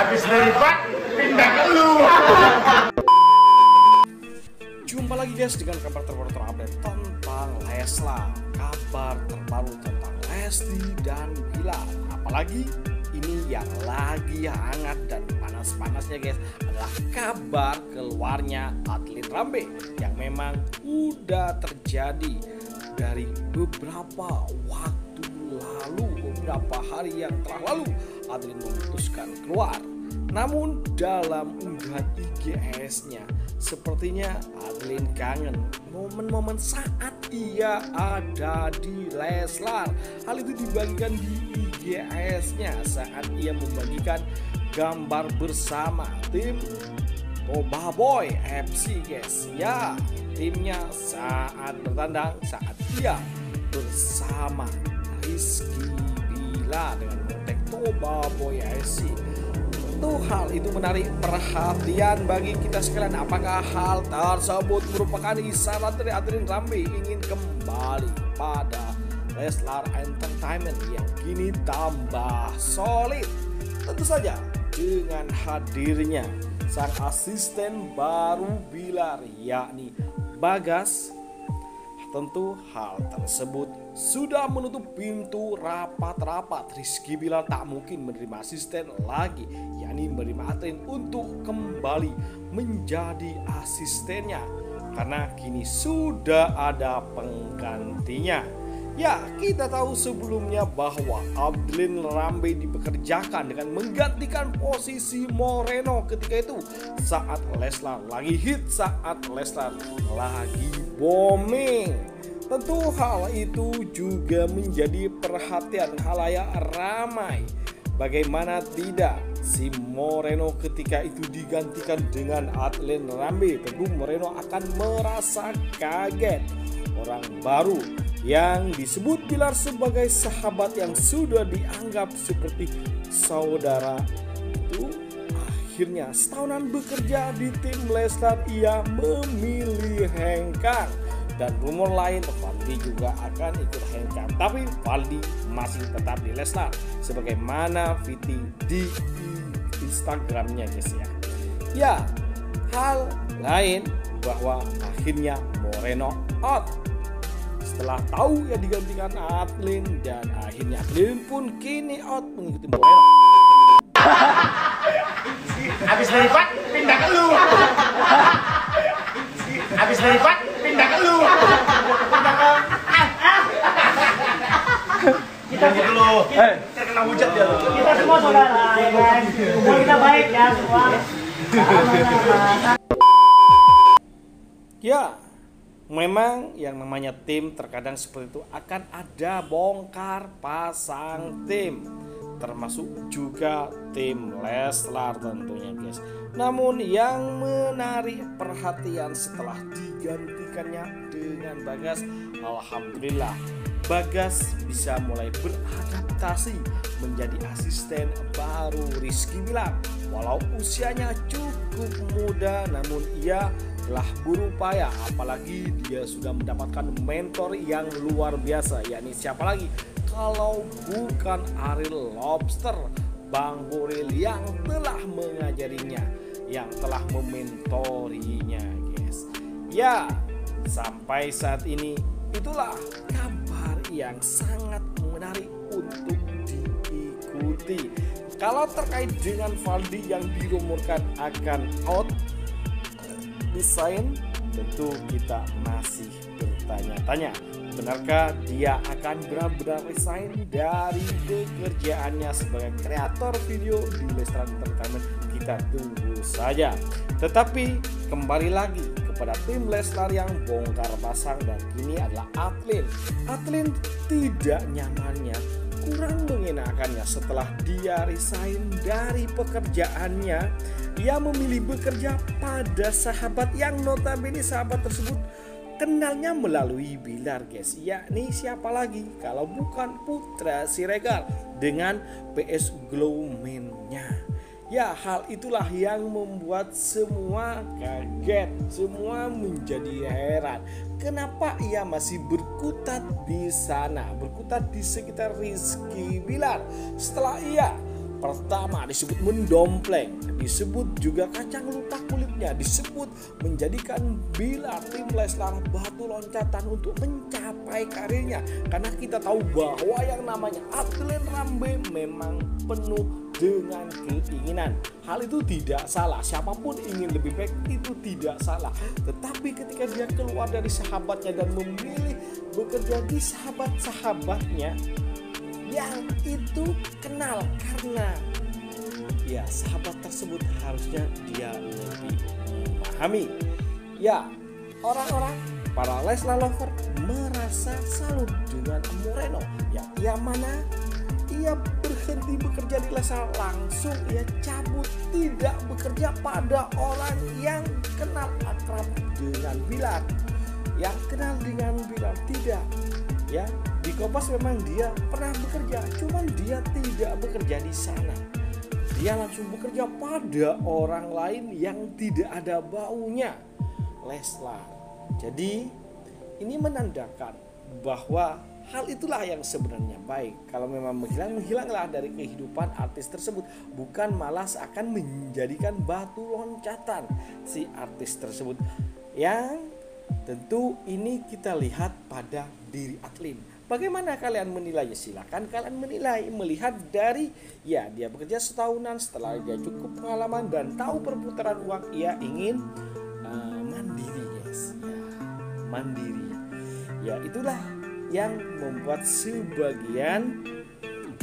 Habis dari Pak, pindah ke lu. Jumpa lagi guys dengan kabar terbaru terupdate tentang Leslar. Kabar terbaru tentang Lesti dan Bilar. Apalagi ini yang lagi hangat dan panas-panasnya guys adalah kabar keluarnya atlet Rambe yang memang udah terjadi dari beberapa waktu lalu, beberapa hari yang telah lalu atlet memutuskan keluar. Namun dalam unggahan IGS-nya sepertinya Adlin kangen momen-momen saat ia ada di Leslar. Hal itu dibagikan di IGS-nya saat ia membagikan gambar bersama tim Toba Boy FC guys. Ya, timnya saat bertandang saat ia bersama Rizky Bilar dengan kontak Toba Boy FC. Tentu hal itu menarik perhatian bagi kita sekalian. Apakah hal tersebut merupakan isyarat dari Adlin Rambe ingin kembali pada Leslar Entertainment yang kini tambah solid? Tentu saja dengan hadirnya sang asisten baru Bilar yakni Bagas. Tentu hal tersebut sudah menutup pintu rapat-rapat. Rizky Bilar tak mungkin menerima asisten lagi, yakni menerima Adlin untuk kembali menjadi asistennya karena kini sudah ada penggantinya. Ya, kita tahu sebelumnya bahwa Adlin Rambe dipekerjakan dengan menggantikan posisi Moreno ketika itu saat Leslar lagi hit, saat Leslar lagi booming. Tentu hal itu juga menjadi perhatian khalayak ramai. Bagaimana tidak, si Moreno ketika itu digantikan dengan Adlin Rambe, tentu Moreno akan merasa kaget. Orang baru yang disebut Bilar sebagai sahabat yang sudah dianggap seperti saudara itu akhirnya setahunan bekerja di tim Leslar ia memilih hengkang. Dan rumor lain Valdi juga akan ikut hengkang, tapi Valdi masih tetap di Leslar sebagaimana Viti di Instagramnya guys ya. Ya, hal lain bahwa akhirnya Moreno out setelah tahu ya digantikan Adlin, dan akhirnya Adlin pun kini out mengikuti Moreno. Habis dari Pak, pindah ke lu. Habis dari Pak, pindah ke lu. Pindah ke kita dulu. Terkena hujat dia. Kita semua saudara ya kan. Hubungan kita baik ya semua. Ya, memang yang namanya tim terkadang seperti itu akan ada bongkar pasang tim, termasuk juga tim Leslar tentunya guys. Namun yang menarik perhatian setelah digantikannya dengan Bagas, alhamdulillah Bagas bisa mulai beradaptasi menjadi asisten baru Rizky Bilar. Walau usianya cukup muda, namun ia telah berupaya, apalagi dia sudah mendapatkan mentor yang luar biasa, yakni siapa lagi kalau bukan Ariel Lobster, Bang Boril yang telah mengajarinya, yang telah mementorinya guys. Ya, sampai saat ini itulah kabar yang sangat menarik untuk diikuti. Kalau terkait dengan Valdi yang dirumorkan akan out desain, tentu kita masih bertanya-tanya, benarkah dia akan benar-benar resign dari pekerjaannya sebagai kreator video di Leslar Entertainment? Kita tunggu saja. Tetapi kembali lagi kepada tim Leslar yang bongkar pasang dan kini adalah Adlin. Adlin tidak nyamannya, kurang mengenakannya setelah dia resign dari pekerjaannya. Ia memilih bekerja pada sahabat yang notabene sahabat tersebut kenalnya melalui Bilar guys, yakni siapa lagi kalau bukan Putra Siregar dengan PS Glowman-nya. Ya, hal itulah yang membuat semua kaget, semua menjadi heran. Kenapa ia masih berkutat di sana, berkutat di sekitar Rizky Bilar setelah ia Pertama disebut mendompleng, disebut juga kacang lupa kulitnya, disebut menjadikan Bilar tim Leslar batu loncatan untuk mencapai karirnya. Karena kita tahu bahwa yang namanya Adlien Rambe memang penuh dengan keinginan. Hal itu tidak salah, siapapun ingin lebih baik itu tidak salah. Tetapi ketika dia keluar dari sahabatnya dan memilih bekerja di sahabat-sahabatnya yang itu kenal, karena ya sahabat tersebut harusnya dia lebih memahami. Ya, orang-orang para Leslar lover merasa salut dengan Moreno. Yang mana ia berhenti bekerja di Leslar, langsung ia cabut, tidak bekerja pada orang yang kenal akrab dengan Bilar, yang kenal dengan Bilar tidak. Ya, di Kompas memang dia pernah bekerja, cuman dia tidak bekerja di sana. Dia langsung bekerja pada orang lain yang tidak ada baunya, Leslar. Jadi ini menandakan bahwa hal itulah yang sebenarnya baik. Kalau memang menghilanglah dari kehidupan artis tersebut, bukan malah akan menjadikan batu loncatan si artis tersebut. Yang tentu ini kita lihat pada diri Adlien. Bagaimana kalian menilai? Silakan kalian menilai, melihat dari ya dia bekerja setahunan, setelah dia cukup pengalaman dan tahu perputaran uang, ia ingin mandiri, guys. Ya, mandiri. Ya, itulah yang membuat sebagian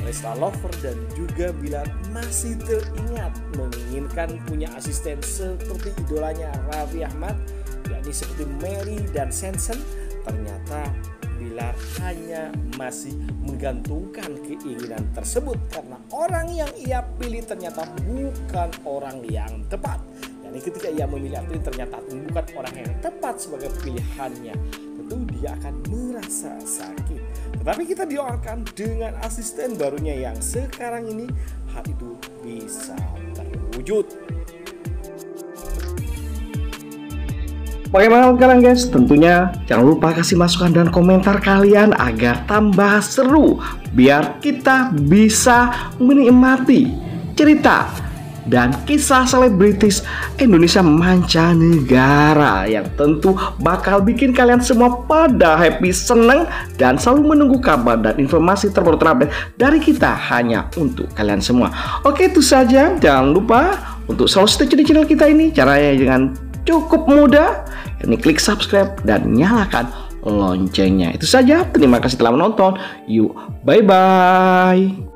Leslar lover dan juga Bilar masih teringat menginginkan punya asisten seperti idolanya Raffi Ahmad, yakni seperti Mary dan Shensen. Ternyata Bilar hanya masih menggantungkan keinginan tersebut karena orang yang ia pilih ternyata bukan orang yang tepat. Yani ketika ia memilih Adlien ternyata bukan orang yang tepat sebagai pilihannya, tentu dia akan merasa sakit. Tetapi kita doakan dengan asisten barunya yang sekarang ini hal itu bisa terwujud. Bagaimana kalian guys? Tentunya jangan lupa kasih masukan dan komentar kalian agar tambah seru, biar kita bisa menikmati cerita dan kisah selebritis Indonesia mancanegara yang tentu bakal bikin kalian semua pada happy, seneng, dan selalu menunggu kabar dan informasi terbaru terupdate dari kita hanya untuk kalian semua. Oke, itu saja. Jangan lupa untuk selalu stay di channel kita ini. Caranya dengan cukup mudah, ini klik subscribe dan nyalakan loncengnya. Itu saja. Terima kasih telah menonton. Yuk, bye bye.